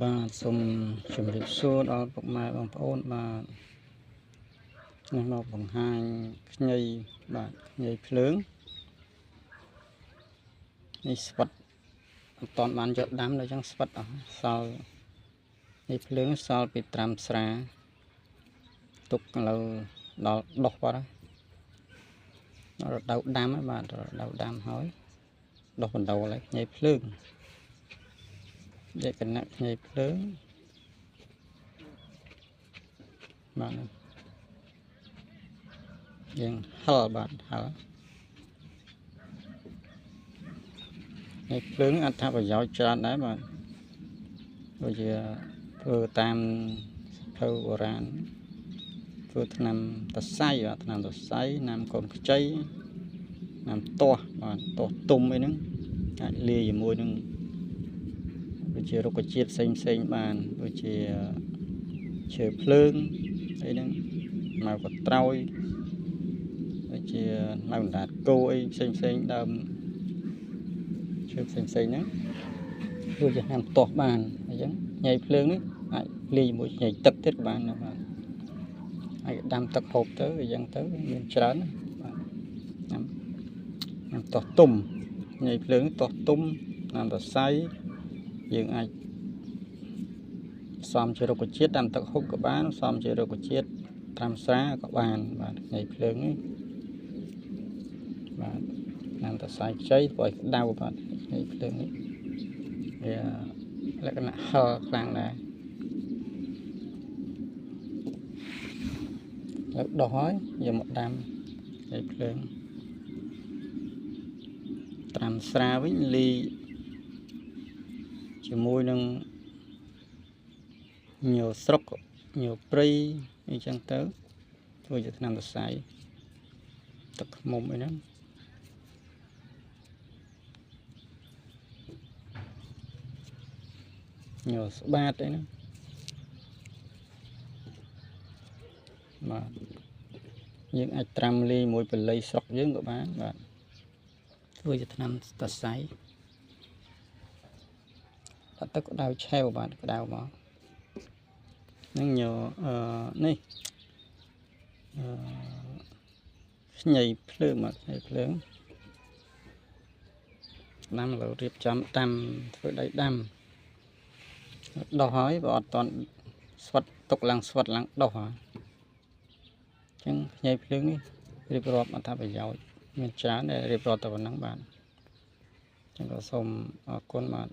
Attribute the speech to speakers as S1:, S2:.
S1: បាទសូមជម្រាបសួរដល់ពុកម៉ែបងប្អូនបាទនេះមកបង្ហាញខ្ញីបាទខ្ញីភ្លើងនេះស្វិតអត់តាន់បានយកដាំដល់ចឹងស្វិតអស់សល់នេះភ្លើងសល់ពីត្រាំស្រាទុកឥឡូវដល់ដុះបាត់ហើយរដូវដាំហើយបាទរដូវដាំហើយដុះបណ្ដូលហើយខ្ញីភ្លើងលក្ខណៈខ្ញីភ្លើងបាទយើងហិលបាទហិលខ្ញីភ្លើងអត្ថប្រយោជន៍ច្រើនដែរបាទដូចជាធ្វើតាមសភៅបុរាណធ្វើថ្នាំតសៃបាទថ្នាំតសៃណាំកូនខ្ចីណាំទាស់បាទទាស់ទុំអីហ្នឹងអាចលាយជាមួយនឹងដូចជារុក្ខជាតិផ្សេងបានដូចជាឈើភ្លើងអីហ្នឹងមកកត្រោយដូចជានៅអណ្ដាតគោអីផ្សេងដើមឈើផ្សេងហ្នឹងធ្វើជាហាំទាស់បានអញ្ចឹងញ៉ៃភ្លើងនេះអាចលាយជាមួយញ៉ៃទឹកទៀតបានបាទហើយដាំទឹកហូបទៅអញ្ចឹងទៅមានច្រើនបាទទាស់ទុំញ៉ៃភ្លើងទាស់ទុំណាំតសៃយើងអាចផ្សំជារុក្ខជាតិដាំទឹកហូបក៏បានផ្សំជារុក្ខជាតិត្រាំស្រាក៏បានបាទញ៉ៃភ្លើងនេះបាទណាំតសៃខ្ចីធ្វើឲ្យក្តៅបាទញ៉ៃភ្លើងនេះវាលក្ខណៈហិលខ្លាំងដែរแล้วដោះហើយយកមកដាំញ៉ៃភ្លើងត្រាំស្រាវិញលីជាមួយនឹងញើស្រុកញើព្រៃអីចឹងទៅធ្វើជាថ្នាំសរសៃទឹកខ្មុំអីហ្នឹងញើស្បាតអីហ្នឹងបាទយើងអាចត្រាំលាយមួយបល័យស្រុកយើងក៏បានបាទធ្វើជាថ្នាំសរសៃតែទឹកក្តៅឆេវបាទក្តៅមកនឹងញនេះខ្ញីភ្លើងមកខ្ញីភ្លើងដាំឥឡូវរៀបចំដាំធ្វើដៃដាំដោះហើយបើអត់តន់ស្វិតទុកឡើងស្វិតឡើងដោះហើយអញ្ចឹងខ្ញីភ្លើងនេះរៀបរាប់អត្ថប្រយោជន៍មានច្រើនដែលរៀបរាប់តែប៉ុណ្ណឹងបាទអញ្ចឹងក៏សូមអរគុណបាទ